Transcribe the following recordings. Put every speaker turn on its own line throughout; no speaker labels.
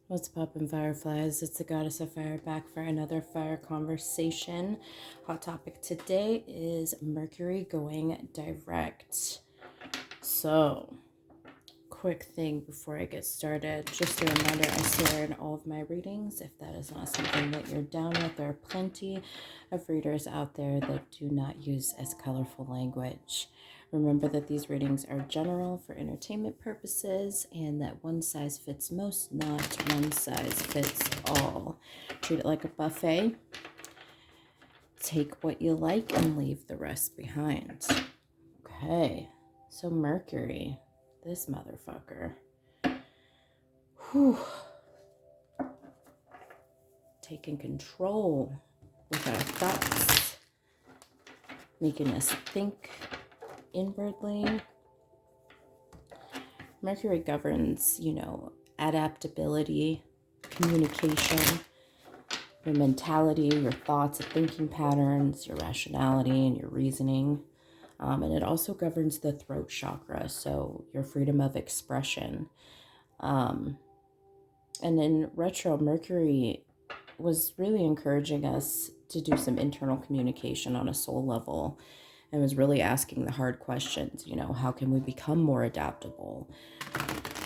What's poppin', fireflies? It's the goddess of fire back for another fire conversation. Hot topic today is Mercury going direct. So, quick thing before I get started, just a reminder, I swear in all of my readings. If that is not something that you're down with, there are plenty of readers out there that do not use as colorful language. Remember that these readings are general for entertainment purposes and that one size fits most, not one size fits all. Treat it like a buffet. Take what you like and leave the rest behind. Okay, so Mercury, this motherfucker. Whew. Taking control with our thoughts, making us think inwardly. Mercury governs, adaptability, communication, your mentality, your thoughts and thinking patterns, your rationality and your reasoning. And it also governs the throat chakra, so your freedom of expression. And in retro, Mercury was really encouraging us to do some internal communication on a soul level and was really asking the hard questions. How can we become more adaptable?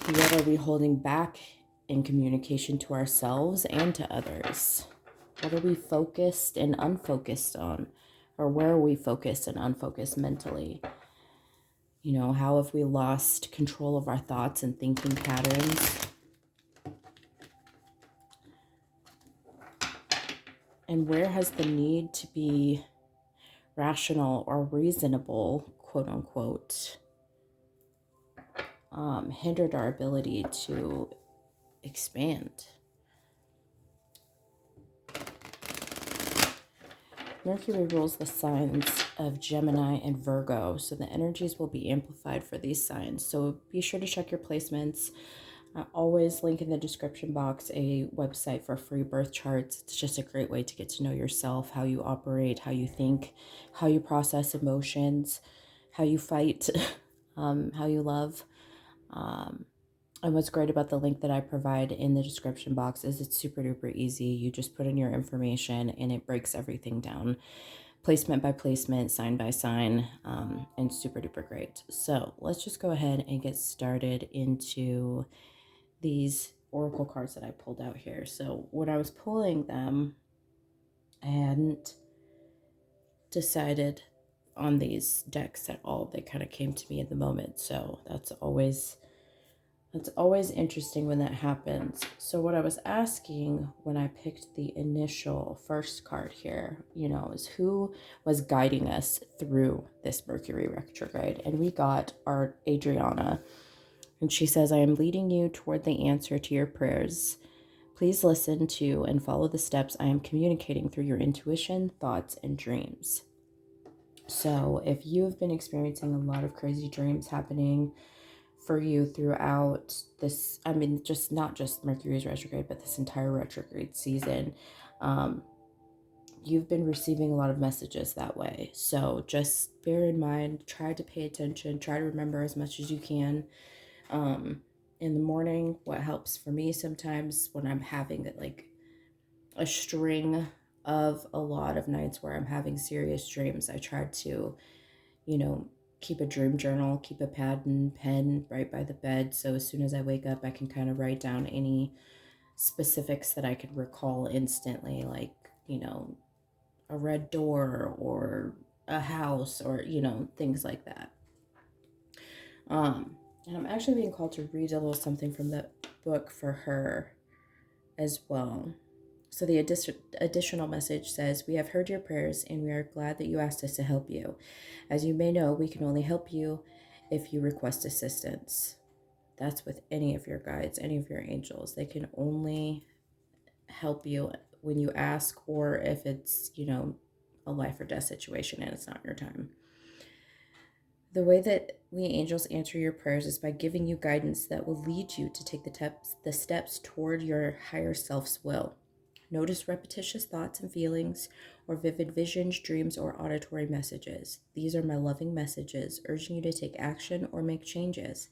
What are we holding back in communication to ourselves and to others? What are we focused and unfocused on? Or where are we focused and unfocused mentally? How have we lost control of our thoughts and thinking patterns? And where has the need to be rational or reasonable, quote unquote, hindered our ability to expand? Mercury rules the signs of Gemini and Virgo, so the energies will be amplified for these signs. So be sure to check your placements. I always link in the description box a website for free birth charts. It's just a great way to get to know yourself, how you operate, how you think, how you process emotions, how you fight, how you love. And what's great about the link that I provide in the description box is it's super duper easy. You just put in your information and it breaks everything down, placement by placement, sign by sign, and super duper great. So let's just go ahead and get started into these oracle cards that I pulled out here. So when I was pulling them, I hadn't decided on these decks at all. They kind of came to me in the moment. So that's always interesting when that happens. So what I was asking when I picked the initial first card here, is who was guiding us through this Mercury retrograde. And we got our Adriana. And she says, I am leading you toward the answer to your prayers. Please listen to and follow the steps I am communicating through your intuition, thoughts, and dreams. So if you have been experiencing a lot of crazy dreams happening for you throughout this, just not just Mercury's retrograde, but this entire retrograde season, you've been receiving a lot of messages that way. So just bear in mind, try to pay attention, try to remember as much as you can. In the morning, what helps for me sometimes when I'm having like a string of a lot of nights where I'm having serious dreams, I try to, keep a dream journal, keep a pad and pen right by the bed. So as soon as I wake up, I can kind of write down any specifics that I could recall instantly, like, a red door or a house or, things like that. And I'm actually being called to read a little something from the book for her as well. So the additional message says, we have heard your prayers and we are glad that you asked us to help you. As you may know, we can only help you if you request assistance. That's with any of your guides, any of your angels. They can only help you when you ask, or if it's, a life or death situation and it's not your time. The way that we angels answer your prayers is by giving you guidance that will lead you to take the steps toward your higher self's will. Notice repetitious thoughts and feelings, or vivid visions, dreams, or auditory messages. These are my loving messages, urging you to take action or make changes.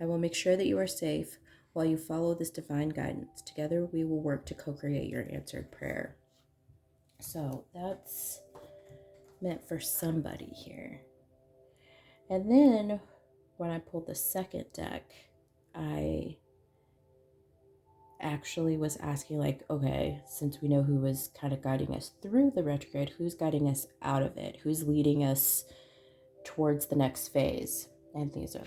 I will make sure that you are safe, while you follow this divine guidance. Together we will work to co-create your answered prayer. So that's meant for somebody here. And then when I pulled the second deck, I actually was asking, like, okay, since we know who was kind of guiding us through the retrograde, who's guiding us out of it? Who's leading us towards the next phase? And these are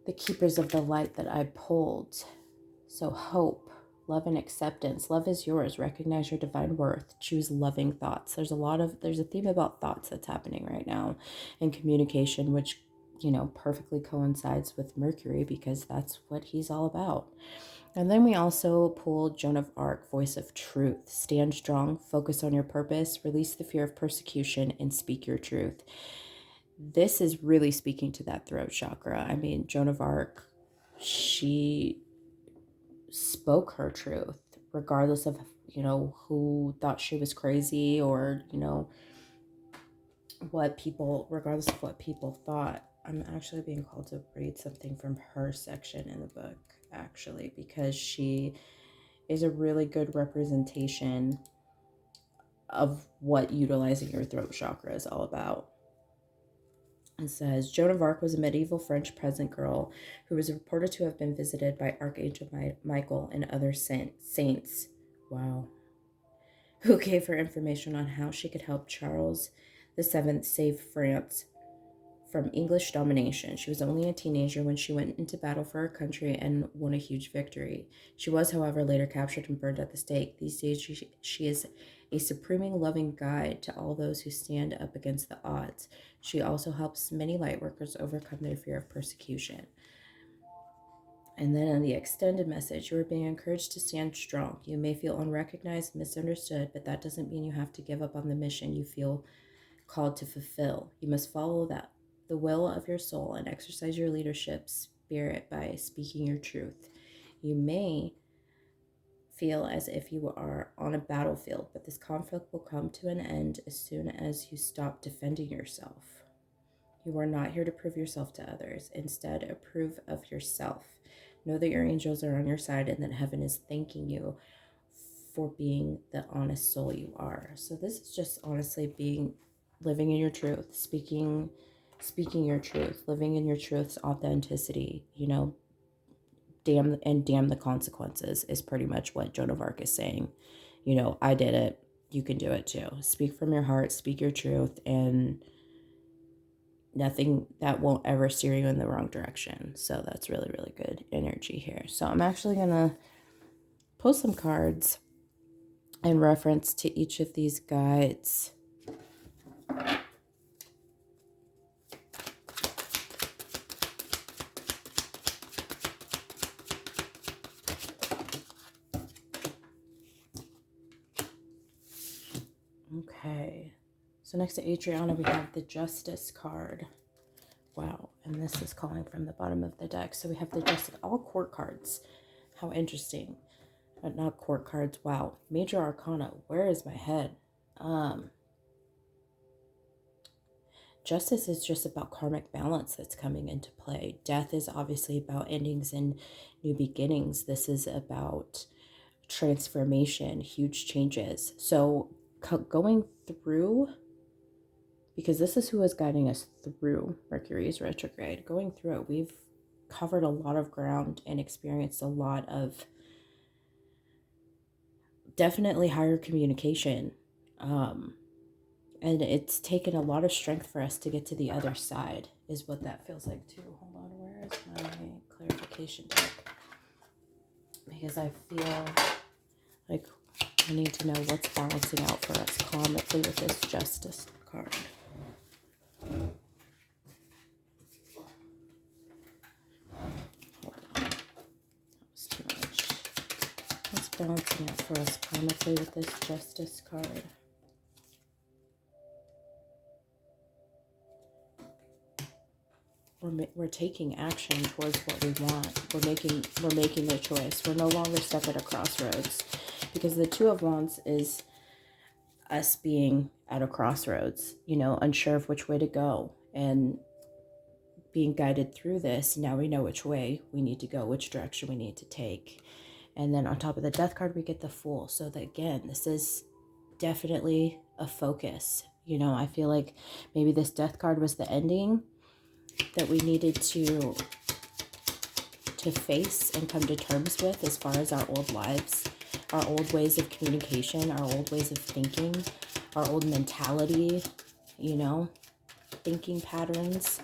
the keepers of the light that I pulled. So hope, love, and acceptance. Love is yours. Recognize your divine worth. Choose loving thoughts. There's a theme about thoughts that's happening right now in communication, which, perfectly coincides with Mercury, because that's what he's all about. And then we also pulled Joan of Arc, voice of truth. Stand strong, focus on your purpose, release the fear of persecution, and speak your truth. This is really speaking to that throat chakra. I mean, Joan of Arc, she spoke her truth, regardless of, who thought she was crazy, or, regardless of what people thought. I'm actually being called to read something from her section in the book, actually, because she is a really good representation of what utilizing your throat chakra is all about. It says, Joan of Arc was a medieval French peasant girl who was reported to have been visited by Archangel Michael and other saints. Wow. Who gave her information on how she could help Charles VII save France from English domination. She was only a teenager when she went into battle for her country and won a huge victory. She was, however, later captured and burned at the stake. These days, she is a supremely loving guide to all those who stand up against the odds. She also helps many lightworkers overcome their fear of persecution. And then in the extended message, you are being encouraged to stand strong. You may feel unrecognized, misunderstood, but that doesn't mean you have to give up on the mission you feel called to fulfill. You must follow the will of your soul and exercise your leadership spirit by speaking your truth. You may feel as if you are on a battlefield, but this conflict will come to an end as soon as you stop defending yourself. You are not here to prove yourself to others. Instead, approve of yourself. Know that your angels are on your side and that heaven is thanking you for being the honest soul you are. So this is just honestly living in your truth, speaking your truth, living in your truth's authenticity, damn the consequences is pretty much what Joan of Arc is saying. I did it. You can do it too. Speak from your heart, speak your truth, and nothing that won't ever steer you in the wrong direction. So that's really, really good energy here. So I'm actually going to pull some cards in reference to each of these guides. Okay, so next to Adriana, we have the Justice card. Wow, and this is calling from the bottom of the deck. So we have the Justice, all court cards. How interesting. But not court cards. Wow, Major Arcana. Where is my head? Justice is just about karmic balance that's coming into play. Death is obviously about endings and new beginnings. This is about transformation, huge changes. So going through, because this is who is guiding us through Mercury's retrograde, going through it, we've covered a lot of ground and experienced a lot of definitely higher communication. And it's taken a lot of strength for us to get to the other side, is what that feels like too. Hold on, where is my clarification deck? Because I feel like I need to know what's balancing out for us karmically with this Justice card. Hold on. That was too much. What's balancing out for us karmically with this Justice card? We're taking action towards what we want. We're making a choice. We're no longer stuck at a crossroads, because the Two of Wands is us being at a crossroads, unsure of which way to go, and being guided through this. Now we know which way we need to go, which direction we need to take. And then on top of the Death card, we get the Fool. So that, again, this is definitely a focus. You know, I feel like maybe this Death card was the ending that we needed to face and come to terms with, as far as our old lives, our old ways of communication, our old ways of thinking, our old mentality, you know, thinking patterns.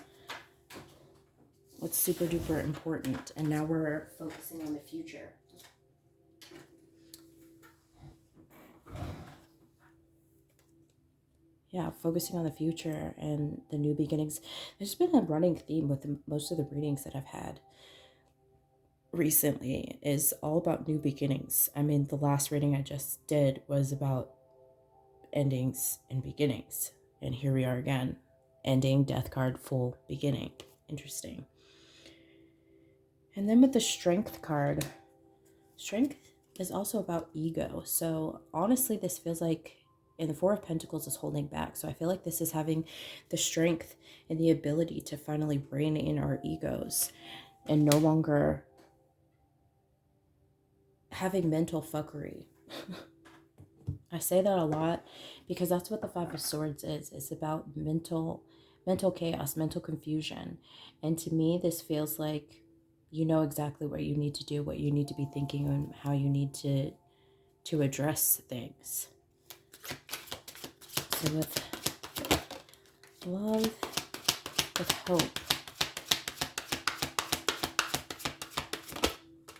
It's super duper important. And now we're focusing on the future. Yeah, focusing on the future and the new beginnings. There's been a running theme with most of the readings that I've had recently is all about new beginnings. I mean, the last reading I just did was about endings and beginnings. And here we are again. Ending, Death card, Full, beginning. Interesting. And then with the Strength card, Strength is also about ego. So honestly, this feels like, in the Four of Pentacles is holding back. So I feel like this is having the strength and the ability to finally rein in our egos and no longer having mental fuckery. I say that a lot because that's what the Five of Swords is. It's about mental chaos, mental confusion. And to me, this feels like you know exactly what you need to do, what you need to be thinking, and how you need to address things. So with love, with hope,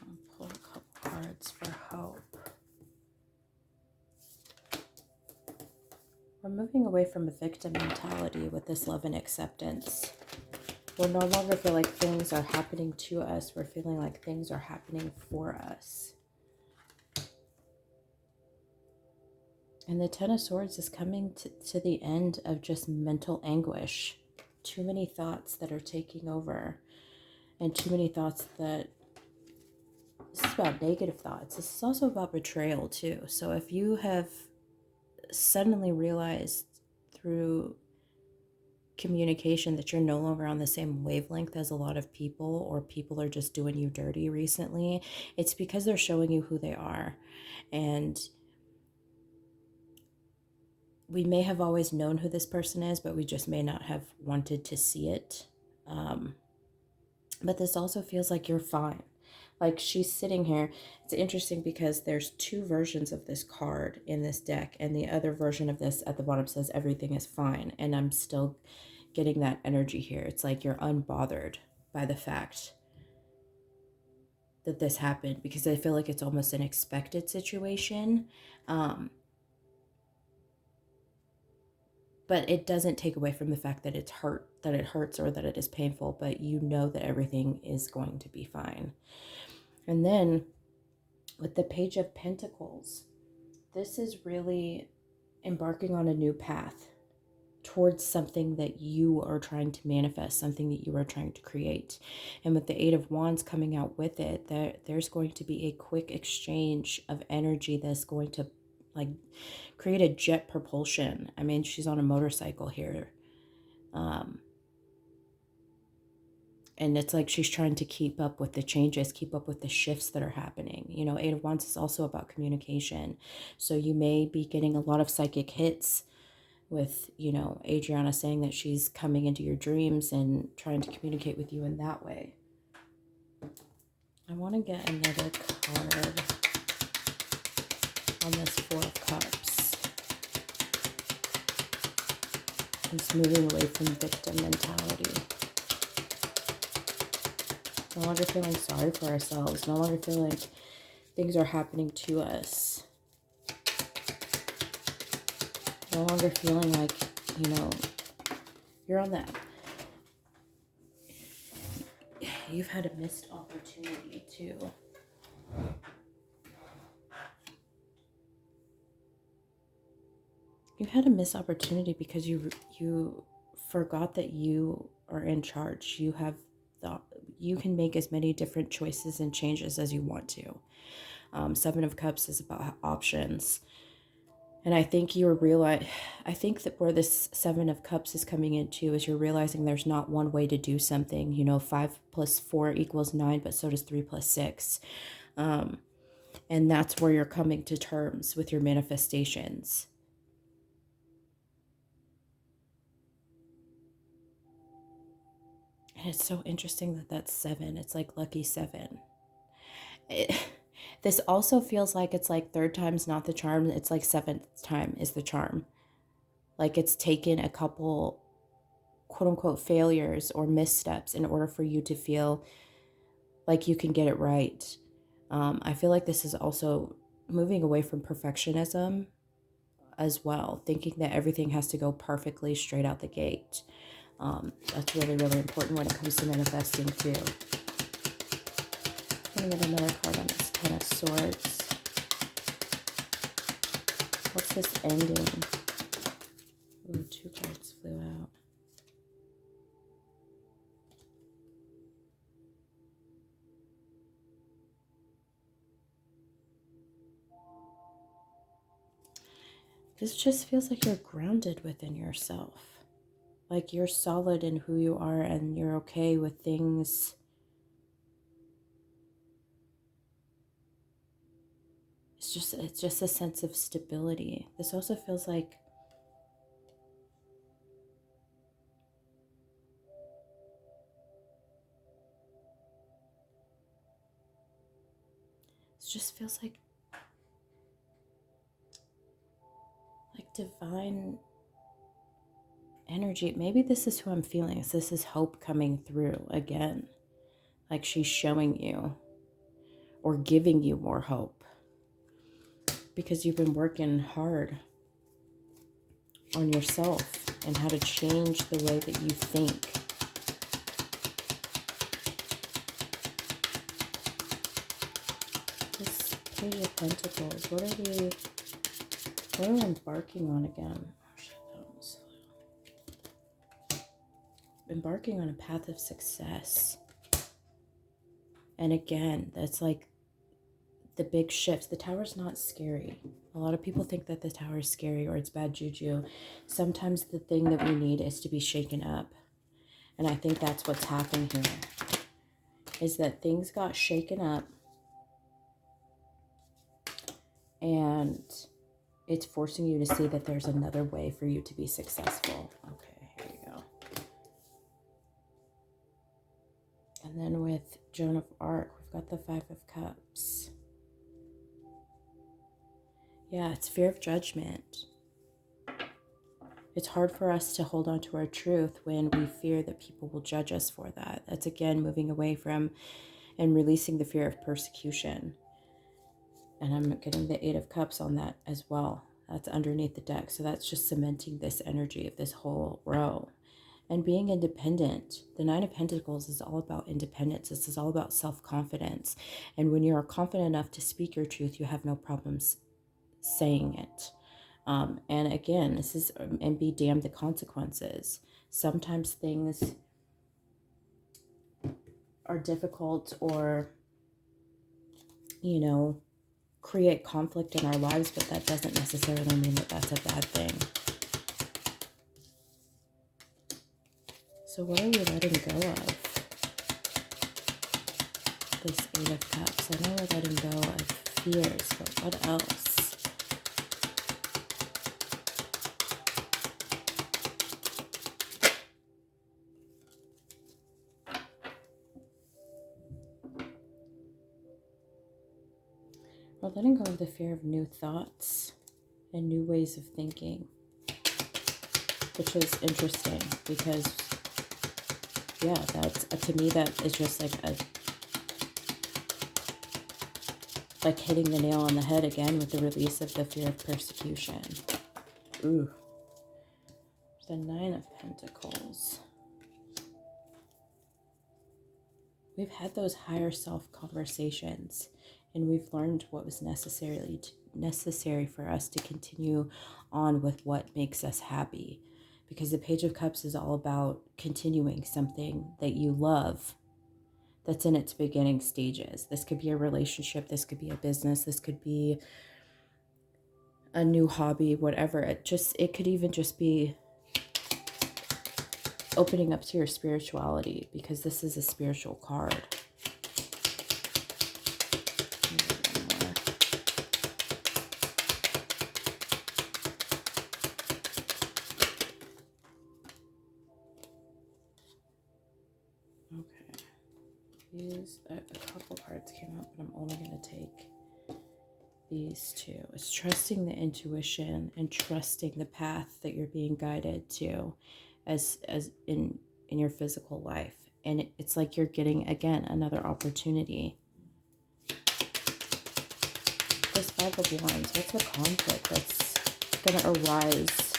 I'll pull a couple cards for hope. We're moving away from a victim mentality with this love and acceptance. We'll no longer feel like things are happening to us. We're feeling like things are happening for us. And the Ten of Swords is coming to the end of just mental anguish. Too many thoughts that are taking over. And too many thoughts that... This is about negative thoughts. This is also about betrayal too. So if you have suddenly realized through communication that you're no longer on the same wavelength as a lot of people, or people are just doing you dirty recently, it's because they're showing you who they are. And we may have always known who this person is, but we just may not have wanted to see it. But this also feels like you're fine. Like she's sitting here. It's interesting because there's two versions of this card in this deck, and the other version of this at the bottom says everything is fine. And I'm still getting that energy here. It's like you're unbothered by the fact that this happened, because I feel like it's almost an expected situation. But it doesn't take away from the fact that it hurts, or that it is painful, but you know that everything is going to be fine. And then with the Page of Pentacles, this is really embarking on a new path towards something that you are trying to manifest, something that you are trying to create. And with the Eight of Wands coming out with it, there's going to be a quick exchange of energy that's going to like create a jet propulsion. I mean, she's on a motorcycle here. And it's like she's trying to keep up with the changes, keep up with the shifts that are happening. You know, Eight of Wands is also about communication. So you may be getting a lot of psychic hits with, you know, Adriana saying that she's coming into your dreams and trying to communicate with you in that way. I want to get another card on this Four of Cups. It's moving away from victim mentality. No longer feeling sorry for ourselves. No longer feeling like things are happening to us. No longer feeling like, you know, you're on that. You've had a missed opportunity too. You've had a missed opportunity because you forgot that you are in charge. You have thought you can make as many different choices and changes as you want to. Seven of Cups is about options. And I think I think that where this Seven of Cups is coming into is you're realizing there's not one way to do something. 5 plus 4 equals 9, but so does 3 plus 6. And that's where you're coming to terms with your manifestations. And it's so interesting that that's 7. It's like lucky 7. This also feels like it's like third time's not the charm. It's like seventh time is the charm. Like it's taken a couple quote unquote failures or missteps in order for you to feel like you can get it right. I feel like this is also moving away from perfectionism as well, thinking that everything has to go perfectly straight out the gate. That's really, really important when it comes to manifesting too. I'm going to get another card on this Ten of Swords. What's this ending? Ooh, 2 cards flew out. This just feels like you're grounded within yourself. Like you're solid in who you are and you're okay with things. It's just a sense of stability. This also feels like it just feels like divine energy. Maybe this is who I'm feeling. This is hope coming through again. Like she's showing you or giving you more hope because you've been working hard on yourself and how to change the way that you think. This Page of Pentacles, what are we embarking on again? Oh shit, that was embarking on a path of success. And again, that's like the big shifts. The Tower's not scary. A lot of people think that the Tower is scary or it's bad juju. Sometimes the thing that we need is to be shaken up. And I think that's what's happening here. Is that things got shaken up. And it's forcing you to see that there's another way for you to be successful. Okay, here we go. And then with Joan of Arc, we've got the 5 of Cups. Yeah, it's fear of judgment. It's hard for us to hold on to our truth when we fear that people will judge us for that. That's again moving away from and releasing the fear of persecution. And I'm getting the 8 of Cups on that as well. That's underneath the deck. So that's just cementing this energy of this whole row. And being independent. The 9 of Pentacles is all about independence. This is all about self-confidence. And when you're confident enough to speak your truth, you have no problems saying it. And again, this is, and be damned the consequences. Sometimes things are difficult or, create conflict in our lives, but that doesn't necessarily mean that that's a bad thing. So what are we letting go of? This 8 of Cups. I know we're letting go of fears, but what else? We're letting go of the fear of new thoughts and new ways of thinking, which is interesting because, yeah, that's, to me, that is just like hitting the nail on the head again with the release of the fear of persecution. Ooh. The 9 of Pentacles. We've had those higher self conversations and we've learned what was necessary for us to continue on with what makes us happy. Because the Page of Cups is all about continuing something that you love that's in its beginning stages. This could be a relationship, this could be a business, this could be a new hobby, whatever. It could even just be opening up to your spirituality, because this is a spiritual card. Okay. These, a couple cards came up, but I'm only going to take these two. It's trusting the intuition and trusting the path that you're being guided to as in your physical life. And it's like you're getting, again, another opportunity. This Five of Wands, what's the conflict that's going to arise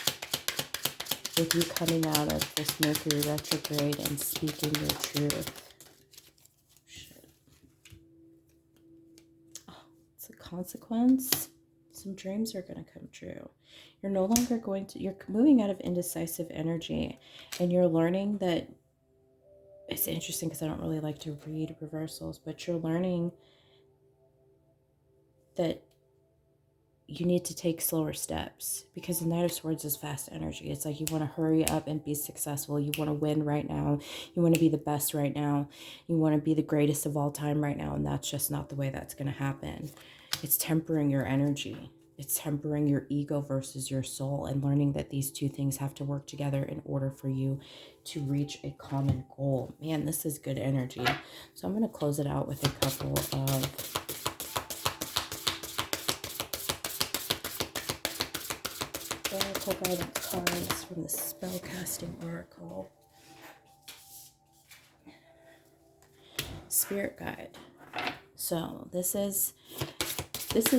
with you coming out of this Mercury retrograde and speaking your truth? Shit. Oh, it's a consequence. Some dreams are going to come true. You're no longer going to, you're moving out of indecisive energy, and you're learning that, it's interesting because I don't really like to read reversals, but you're learning that you need to take slower steps, because the Knight of Swords is fast energy. It's like you want to hurry up and be successful. You want to win right now. You want to be the best right now. You want to be the greatest of all time right now. And that's just not the way that's going to happen. It's tempering your energy. It's tempering your ego versus your soul, and learning that these two things have to work together in order for you to reach a common goal. Man, this is good energy. So I'm going to close it out with a couple of oracle guidance cards from the spellcasting oracle. Spirit guide. So this is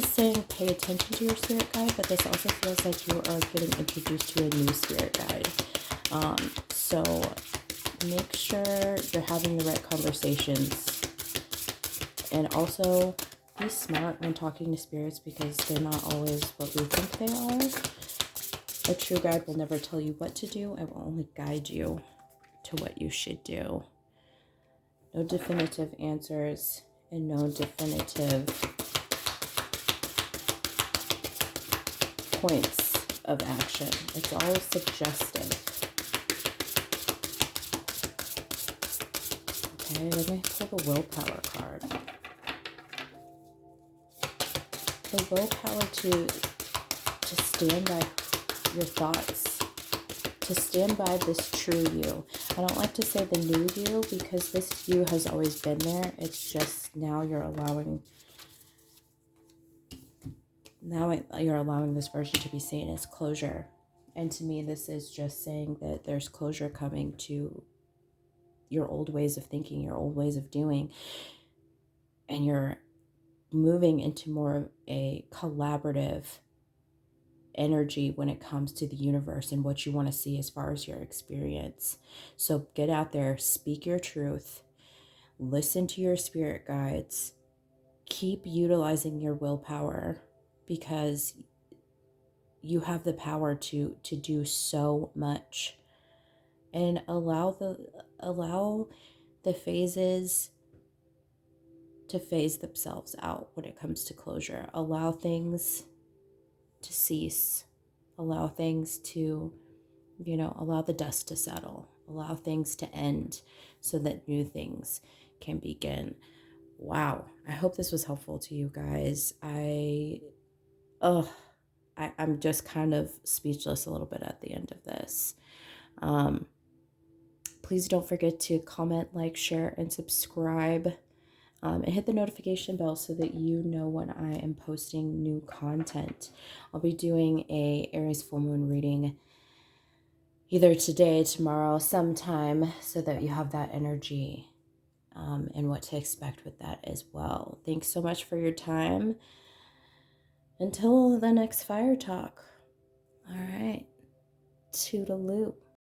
saying pay attention to your spirit guide, but this also feels like you are getting introduced to a new spirit guide. So make sure you're having the right conversations, and also be smart when talking to spirits, because they're not always what we think they are. A true guide will never tell you what to do. It will only guide you to what you should do. No definitive answers and no definitive points of action. It's all suggestive. Okay, let me pull the willpower card. The willpower to stand by your thoughts, to stand by this true you. I don't like to say the new you, because this you has always been there. It's just now you're allowing this version to be seen as closure. And to me, this is just saying that there's closure coming to your old ways of thinking, your old ways of doing, and you're moving into more of a collaborative energy when it comes to the universe and what you want to see as far as your experience. So get out there, speak your truth, listen to your spirit guides, keep utilizing your willpower, because you have the power to do so much. And allow the phases to phase themselves out when it comes to closure. Allow things to cease. Allow things to, allow the dust to settle. Allow things to end so that new things can begin. Wow. I hope this was helpful to you guys. I'm just kind of speechless a little bit at the end of this. Please don't forget to comment, like, share, and subscribe. And hit the notification bell so that you know when I am posting new content. I'll be doing a Aries full moon reading either today, tomorrow, sometime, so that you have that energy and what to expect with that as well. Thanks so much for your time. Until the next Fire Talk. All right. Toodaloo.